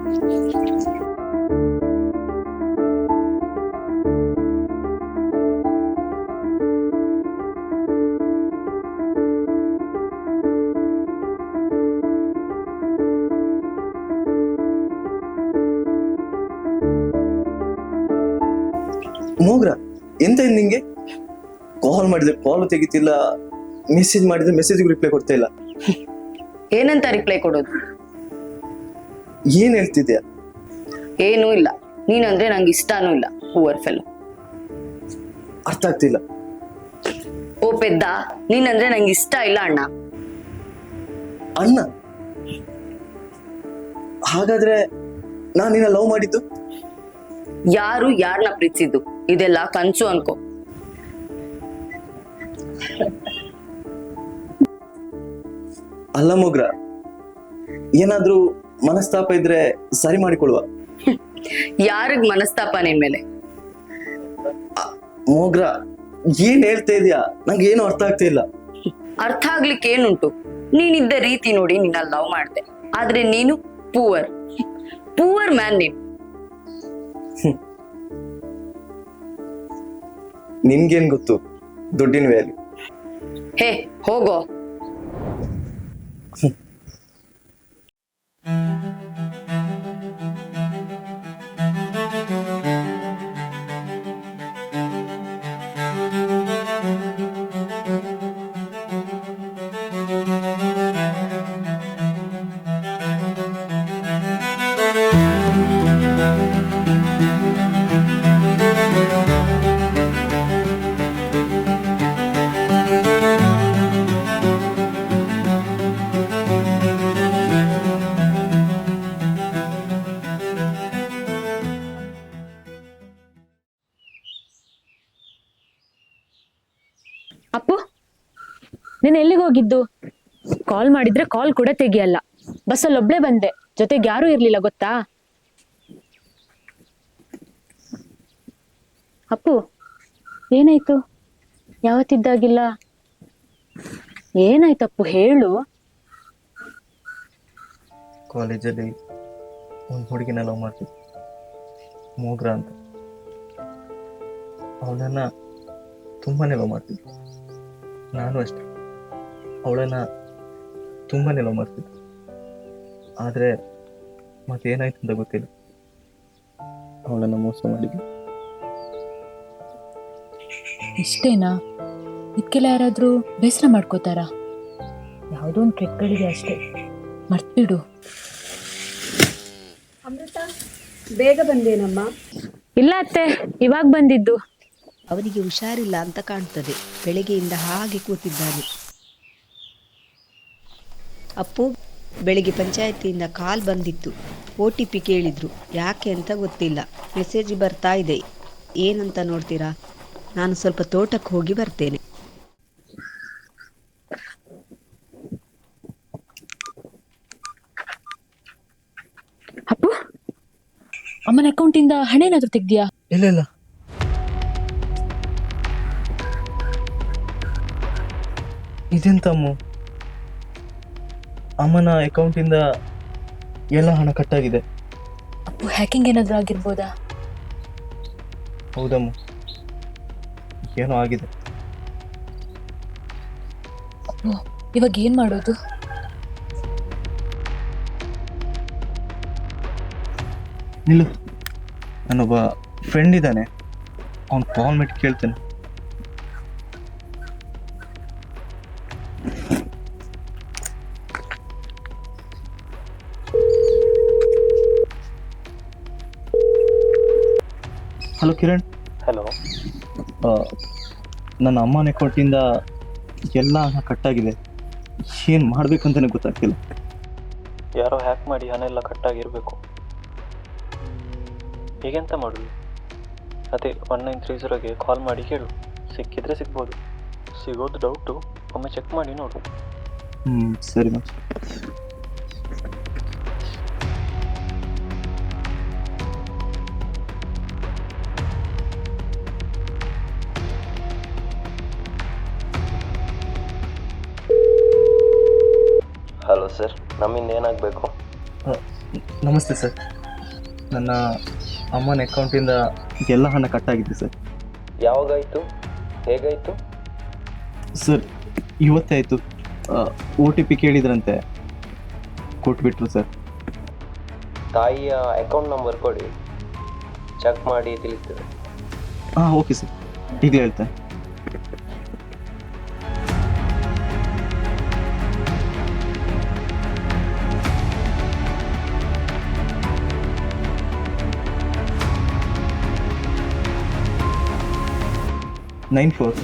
ಮೋಗ್ರ, ಎಂತ ಇದು ನಿಂಗೆ? ಕಾಲ್ ಮಾಡಿದ್ರೆ ಕಾಲು ತೆಗಿತಿಲ್ಲ, ಮೆಸೇಜ್ ಮಾಡಿದ್ರೆ ಮೆಸೇಜ್ಗೂ ರಿಪ್ಲೈ ಕೊಡ್ತಾ ಇಲ್ಲ. ಏನಂತ ರಿಪ್ಲೈ ಕೊಡೋದು? ಏನ್ ಹೇಳ್ತಿದ್ಯಾ? ಏನೂ ಇಲ್ಲ. ನೀನಂದ್ರೆ ನಂಗೆ ಇಷ್ಟನೂ ಇಲ್ಲ. Poor fellow. ಅರ್ಥ ಆಗ್ತಿಲ್ಲ. ಓ ಪೆದ್ದ, ನೀನಂದ್ರೆ ನಂಗೆ ಇಷ್ಟ ಇಲ್ಲ ಅಣ್ಣ. ಅಣ್ಣ? ಹಾಗಾದ್ರೆ ನಾನು ನಿನ್ನ ಲವ್ ಮಾಡಿದ್ದು? ಯಾರು ಯಾರನ್ನ ಪ್ರೀತಿಸಿದ್ದು ಇದೆಲ್ಲ ಕನ್ಸು ಅನ್ಕೋ. ಅಲ್ಲ ಮೋಗ್ರ, ಏನಾದ್ರೂ ಮನಸ್ತಾಪ ಇದ್ರೆ ಸರಿ ಮಾಡಿಕೊಳ್ಳುವ. ಯಾರಿಗ್ ಮನಸ್ತಾಪ ನಿನ್ ಮೇಲೆ? ಮೋಗ್ರ, ಏನ್ ಹೇಳ್ತಾ ಇದೀಯಾ? ನಂಗೆ ಏನು ಅರ್ಥ ಆಗ್ತಾ ಇಲ್ಲ. ಅರ್ಥ ಆಗ್ಲಿಕ್ಕೆ ಏನುಂಟು? ನೀನಿದ್ದ ರೀತಿ ನೋಡಿ ನಿನ್ನ ಲವ್ ಮಾಡ್ದೆ, ಆದ್ರೆ ನೀನು ಪೂವರ್ ಮ್ಯಾನ್. ನೀನು ನಿನ್ಗೇನ್ ಗೊತ್ತು ದುಡ್ಡಿನ ವ್ಯಾಲ್ಯೂ? ಹೇ ಹೋಗೋ. ಅಪ್ಪು, ನೀನ್ ಎಲ್ಲಿಗೆ ಹೋಗಿದ್ದು? ಕಾಲ್ ಮಾಡಿದ್ರೆ ಕಾಲ್ ಕೂಡ ತೆಗಿಯಲ್ಲ. ಬಸ್ಸಲ್ಲಿ ಒಬ್ಳೆ ಬಂದೆ, ಜೊತೆಗೆ ಯಾರು ಇರ್ಲಿಲ್ಲ ಗೊತ್ತಾ? ಅಪ್ಪು, ಏನಾಯ್ತು? ಯಾವತ್ತಿದ್ದಾಗಿಲ್ಲ. ಏನಾಯ್ತಪ್ಪು ಹೇಳು. ಕಾಲೇಜಲ್ಲಿ ಒಂದು ಹುಡುಗಿನ ಲವ್ ಮಾಡ್ತಿದ್ದೆ, ಮೋಗ್ರ ಅಂತ. ಅವಳನ್ನ ತುಂಬಾನೇ ಲವ್ ಮಾಡ್ತಿದ್ದೆ. ನಾನು ಅಷ್ಟೆ, ಅವಳನ್ನ ತುಂಬಾನೇ ಲವ್ ಮಾಡ್ತಿದ್ದೆ. ಆದರೆ ಮತ್ತೇನಾಯ್ತು ಅಂತ ಗೊತ್ತಿಲ್ಲ. ಅವಳನ್ನು ಮೋಸ ಮಾಡಿದ್ದೆ. ಇಷ್ಟೇನಾ? ಇದಕ್ಕೆಲ್ಲ ಯಾರಾದರೂ ಬೇಸರ ಮಾಡ್ಕೋತಾರಾ? ಯಾವುದೋ ಒಂದು ಕೆಟ್ಟಗಳಿಗೆ ಅಷ್ಟೇ, ಮರ್ತ್ಬಿಡು. ಅಮೃತ, ಬೇಗ ಬಂದೇನಮ್ಮ? ಇಲ್ಲ ಅತ್ತೆ, ಇವಾಗ ಬಂದಿದ್ದು. ಅವನಿಗೆ ಹುಷಾರಿಲ್ಲ ಅಂತ ಕಾಣ್ತದೆ, ಬೆಳಗ್ಗೆಯಿಂದ ಹಾಗೆ ಕೂತಿದ್ದಾನೆ. ಅಪ್ಪು, ಬೆಳಿಗ್ಗೆ ಪಂಚಾಯತಿಯಿಂದ ಕಾಲ್ ಬಂದಿತ್ತು, OTP ಕೇಳಿದ್ರು. ಯಾಕೆ ಅಂತ ಗೊತ್ತಿಲ್ಲ, ಮೆಸೇಜ್ ಬರ್ತಾ ಇದೆ. ಏನಂತ ನೋಡ್ತೀರಾ? ನಾನು ಸ್ವಲ್ಪ ತೋಟಕ್ಕೆ ಹೋಗಿ ಬರ್ತೇನೆ. ಅಪ್ಪು, ಅಮ್ಮನ ಅಕೌಂಟಿಂದ ಹಣ ಏನಾದರೂ ತೆಗ್ದಿಯಾ? ಇಲ್ಲ ಇಲ್ಲ, ಇದೆಂತಮ್ಮ, ಅಮ್ಮನ ಅಕೌಂಟಿಂದ ಎಲ್ಲ ಹಣ ಕಟ್ಟಾಗಿದೆ. ಅಪ್ಪು, ಹ್ಯಾಕಿಂಗ್ ಏನಾದರೂ ಆಗಿರ್ಬೋದಾ? ಹೌದಮ್ಮ, ಏನೋ ಆಗಿದೆ. ಅಪ್ಪು, ಇವಾಗ ಏನ್ ಮಾಡೋದು? ನಿಲ್ಲು, ನನ್ನೊಬ್ಬ ಫ್ರೆಂಡ್ ಇದ್ದಾನೆ, ಅವ್ನು ಕಾಲ್ ಮಾಡಿ ಕೇಳ್ತೇನೆ. ಹಲೋ ಕಿರಣ್. ಹಲೋ. ನನ್ನ ಅಮ್ಮನ ಅಕೌಂಟಿಂದ ಎಲ್ಲ ಹಣ ಕಟ್ಟಾಗಿದೆ. ಏನು ಮಾಡಬೇಕಂತಲೇ ಗೊತ್ತಾಗ್ತಿಲ್ಲ. ಯಾರೋ ಹ್ಯಾಕ್ ಮಾಡಿ ಹಣ ಎಲ್ಲ ಕಟ್ಟಾಗಿರಬೇಕು. ಹೇಗೆಂತ ಮಾಡೋದು? ಅದೇ 1930ಗೆ ಕಾಲ್ ಮಾಡಿ ಕೇಳು, ಸಿಕ್ಕಿದ್ರೆ ಸಿಗ್ಬೋದು. ಸಿಗೋದು ಡೌಟು, ಒಮ್ಮೆ ಚೆಕ್ ಮಾಡಿ ನೋಡು. ಸರಿ ಮಚ್ಚ. ಹಲೋ ಸರ್, ನಮ್ಮಿಂದ ಏನಾಗಬೇಕು? ನಮಸ್ತೆ ಸರ್, ನನ್ನ ಅಮ್ಮನ ಅಕೌಂಟಿಂದ ಎಲ್ಲ ಹಣ ಕಟ್ಟಾಗಿದೆ ಸರ್. ಯಾವಾಗಾಯಿತು? ಹೇಗಾಯಿತು? ಸರ್, ಇವತ್ತೇ ಆಯಿತು. OTP ಕೇಳಿದ್ರಂತೆ, ಕೊಟ್ಬಿಟ್ರು ಸರ್. ತಾಯಿಯ ಅಕೌಂಟ್ ನಂಬರ್ ಕೊಡಿ, ಚೆಕ್ ಮಾಡಿ ತಿಳಿಸ್ತದೆ. ಹಾಂ, ಓಕೆ ಸರ್, ಈಗಲೇ ಹೇಳ್ತೇನೆ. Nine 4.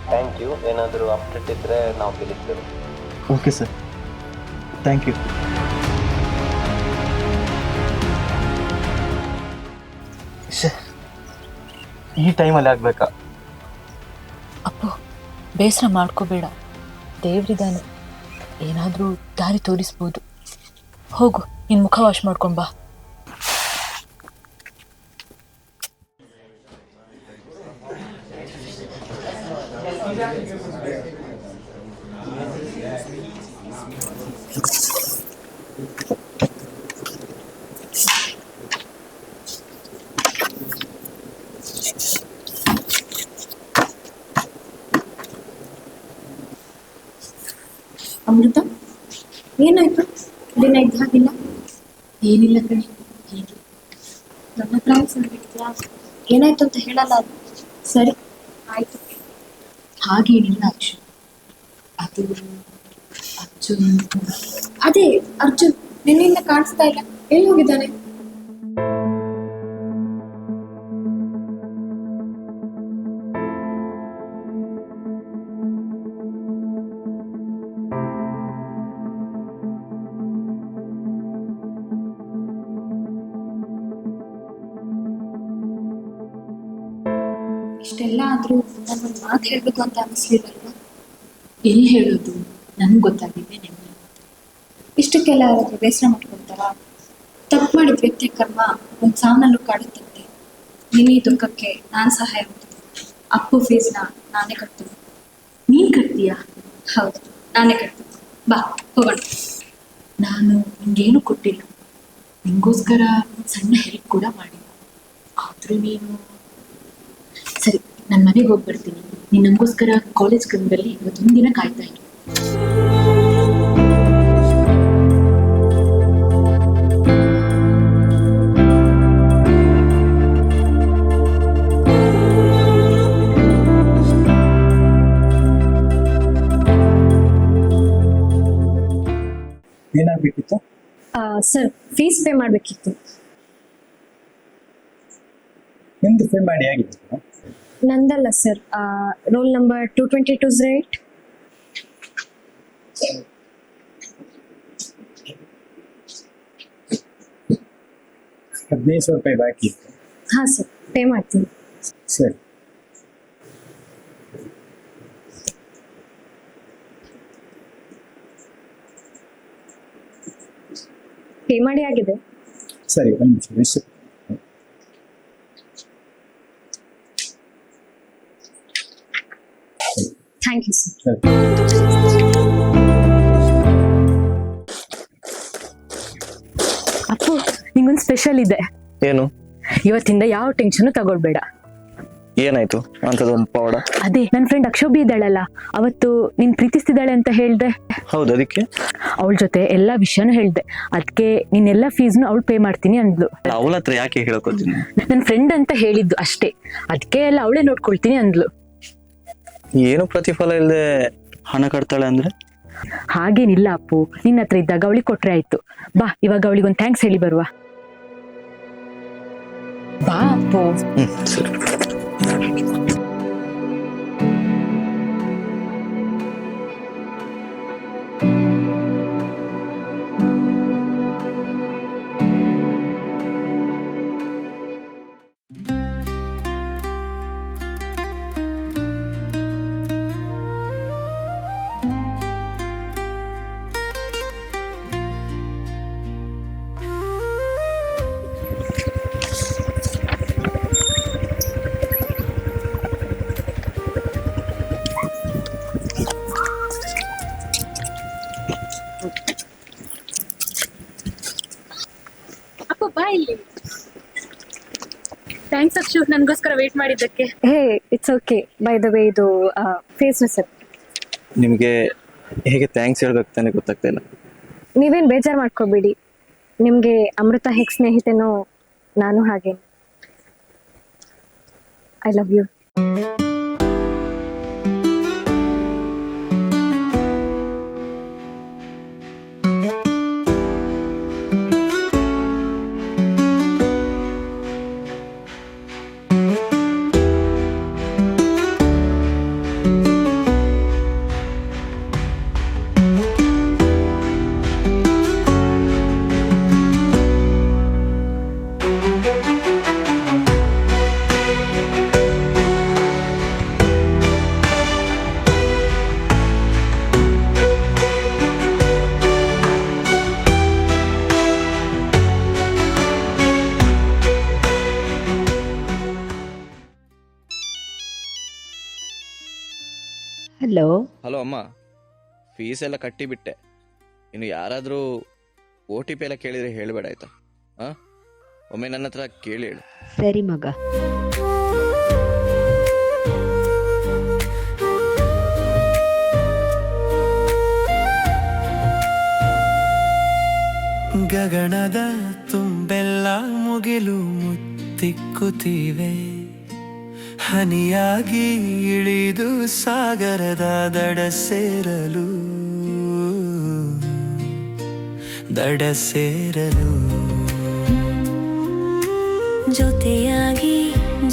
Thank you. ಏನಾದರೂ ಅಪ್ಡೇಟ್ ಇದ್ದರೆ ನಾವು ತಿಳಿಸ್ತೇವೆ. Okay sir, thank you. ಈ ಟೈಮಲ್ಲಿ ಆಗಬೇಕಾ? ಅಪ್ಪು, ಬೇಸರ ಮಾಡ್ಕೋಬೇಡ, ದೇವ್ರಿದ್ದಾನೆ, ಏನಾದರೂ ದಾರಿ ತೋರಿಸ್ಬೋದು. ಹೋಗು, ನಿನ್ನ ಮುಖ ವಾಶ್ ಮಾಡ್ಕೊಂಡು ಬಾ. ಅಮೃತ, ಏನಾಯ್ತು? ದಿನ ಇದ್ದ ಹಾಗಿಲ್ಲ. ಏನಿಲ್ಲ ಕಣೆ, ಹೀಗೆ ನನ್ನ ಪ್ಲಾನ್ಸ್ ಬಿಟ್ಟಿದ್ಯಾ? ಏನಾಯ್ತು ಅಂತ ಹೇಳಲ್ಲ ಅದು. ಸರಿ ಆಯ್ತು. ಹಾಗೇನಿಲ್ಲ ಅಕ್ಷು, ಅದು ಅರ್ಜುನ್. ಅದೇ ಅರ್ಜುನ್ ನಿನ್ನಿಂದ ಕಾಣಿಸ್ತಾ ಇಲ್ಲ, ಎಲ್ಲಿ ಹೋಗಿದ್ದಾನೆ? ಇಷ್ಟೆಲ್ಲ ಆದ್ರೂ ನಾನೊಂದು ಮಾತು ಹೇಳ್ಬೇಕು ಅಂತ ಅನಿಸ್ಲಿಲ್ಲಲ್ವಾ? ಎಲ್ಲಿ ಹೇಳೋದು, ನನ್ಗೆ ಗೊತ್ತಾಗಿದೆ ನಿಮಗೆ. ಇಷ್ಟಕ್ಕೆಲ್ಲ ಯಾರಾದ್ರೂ ಬೇಸರ ಮಾಡ್ಕೊಳ್ತಾರ? ತಪ್ಪು ಮಾಡಿದ ವ್ಯಕ್ತಿ ಕರ್ಮ ಒಂದು ಸಾವನ್ನಲ್ಲೂ ಕಾಡುತ್ತಂತೆ. ನಿನ್ನ ದುಃಖಕ್ಕೆ ನಾನು ಸಹಾಯ ಮಾಡ್ತೀನಿ. ಅಪ್ಪು ಫೀಸ್ನ ನಾನೇ ಕಟ್ತೀನಿ. ನೀನ್ ಕಟ್ತೀಯಾ? ಹೌದು, ನಾನೇ ಕಟ್ತೀನಿ. ಬಾ ಹೋಗೋಣ. ನಾನು ನಿಂಗೇನು ಕೊಟ್ಟಿಲ್ಲ, ನಿಂಗೋಸ್ಕರ ಸಣ್ಣ ಹೆಲ್ಪ್ ಕೂಡ ಮಾಡಿ. ಆದ್ರೂ ನೀನು ಸರಿ, ನಾನು ಮನೆಗೆ ಹೋಗಿ ಬರ್ತೀನಿ. ನೀನು ನಮಗೋಸ್ಕರ ಕಾಲೇಜ್ ಗ್ರೌಂಡಲ್ಲಿ ಇವತ್ತೊಂದು ದಿನ ಕಾಯ್ತಾ ಇರು. ಏನಾಗ್ಬೇಕಿತ್ತು? ಸರ್, ಫೀಸ್ ಪೇ ಮಾಡಬೇಕಿತ್ತು. ನಿಮ್ದು ಪೇ ಮಾಡಿ ಆಗಿತ್ತು? ನಂದಲ್ಲ ಸರ್, ರೋಲ್ ನಂಬರ್ 222 ರೈಟ್. ₹1500 ಬಾಕಿ ಇತ್ತು. ಹಾಂ ಸರ್, ಪೇ ಮಾಡ್ತೀನಿ. ಸರಿ. ಪೇ ಮಾಡಿ ಆಗಿದೆ. ಸರಿ, ಒಂದು ನಿಮಿಷ. Thank you sir. ಅಪ್ಪು, ನಿಂಗೊಂದು ಸ್ಪೆಷಲ್ ಇದೆ. ಏನು? ಇವತ್ತಿಂದ ಯಾವ ಟೆನ್ಷನ್ ತಗೊಳ್ಬೇಡ. ಏನಾಯ್ತು ಅಂತದೊಂದು ಪವಾಡ? ಅದೇ ನನ್ನ ಫ್ರೆಂಡ್ ಅಕ್ಷೋಭಿ ಇದ್ದಾಳಲ್ಲ, ಅವತ್ತು ನೀನ್ ಪ್ರೀತಿಸ್ತಿದ್ದಾಳೆ ಅಂತ ಹೇಳ್ದೆ. ಹೌದು, ಅದಕ್ಕೆ ಅವಳ ಜೊತೆ ಎಲ್ಲಾ ವಿಷಯನೂ ಹೇಳ್ದೆ. ಅದಕ್ಕೆ ನೀನೆಲ್ಲ ಫೀಸ್ನು ಅವಳು ಪೇ ಮಾಡ್ತೀನಿ ಅಂದ್ಲು. ಅವಳ ಹತ್ರ ಯಾಕೆ ಹೇಳ್ಕೊತೀನಿ? ನನ್ನ ಫ್ರೆಂಡ್ ಅಂತ ಹೇಳಿದ್ದು ಅಷ್ಟೇ, ಅದಕ್ಕೆ ಎಲ್ಲ ಅವಳೇ ನೋಡ್ಕೊಳ್ತೀನಿ ಅಂದ್ಲು. ಏನು ಪ್ರತಿಫಲ ಇಲ್ಲದೆ ಹಣ ಕಟ್ತಾಳೆ ಅಂದ್ರೆ? ಹಾಗೇನಿಲ್ಲ ಅಪ್ಪು, ನಿನ್ನ ಹತ್ರ ಇದ್ದಾಗ ಅವಳಿಗೆ ಕೊಟ್ರೆ ಆಯ್ತು. ಬಾ, ಇವಾಗ ಅವಳಿಗೊಂದು ಥ್ಯಾಂಕ್ಸ್ ಹೇಳಿ ಬರುವ. ಬಾ ಅಪ್ಪು. ಸರಿ. ಅಪ್ಪ ಬಾ ಇಲ್ಲಿ. ಥ್ಯಾಂಕ್ಸ್ ಅಕ್ಷು, ನನಗೋಸ್ಕರ ವೇಟ್ ಮಾಡಿದ್ದಕ್ಕೆ. ಹೇ, it's okay. By the way, ಇದು ಫೇಸ್ ರೆಸಿಪ್. ನಿಮಗೆ ಹೇಗೆ ಥ್ಯಾಂಕ್ಸ್ ಹೇಳ್ಬೇಕು ತಾನೇ ಗೊತ್ತಾಗ್ತಾ ಇಲ್ಲ. ನೀವೇನು ಬೇಜಾರು ಮಾಡ್ಕೋಬೇಡಿ. ನಿಮಗೆ ಅಮೃತ ಹೇಗೆ ಸ್ನೇಹಿತೆನೋ, ನಾನು ಹಾಗೆ. I love you. Hello. Hello ಅಮ್ಮ, ಫೀಸ್ ಎಲ್ಲ ಕಟ್ಟಿಬಿಟ್ಟೆ. ಇನ್ನು ಯಾರಾದರೂ OTP ಎಲ್ಲ ಕೇಳಿದರೆ ಹೇಳಬೇಡ ಆಯ್ತಾ? ಒಮ್ಮೆ ನನ್ನ ಹತ್ರ ಕೇಳಿ ಹೇಳು. ಸರಿ ಮಗ. ಗಗನದ ತುಂಬೆಲ್ಲ ಮುಗಿಲು ಮುತ್ತಿಕ್ಕುತ್ತಿವೆ, ಹನಿಯಾಗಿ ಇಳಿದು ಸಾಗರದ ದಡ ಸೇರಲು ಜೊತೆಯಾಗಿ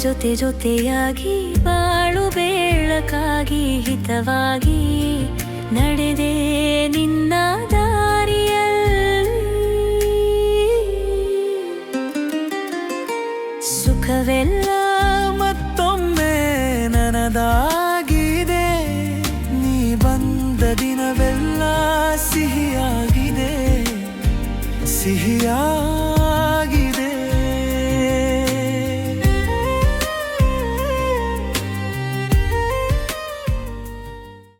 ಜೊತೆ ಜೊತೆಯಾಗಿ ಬಾಳು ಬೆಳಕಾಗಿ ಹಿತವಾಗಿ ನಡೆದೆ ನಿನ್ನ ದಾರಿಯಲ್ಲಿ. ಸುಖವೆಲ್ಲ ಮತ್ತೊಮ್ಮೆ ನನದಾಗಿದೆ, ನೀ ಬಂದ ದಿನವೆಲ್ಲ ಸಿಹಿಯಾಗಿದೆ, ಸಿಹಿಯಾಗಿದೆ.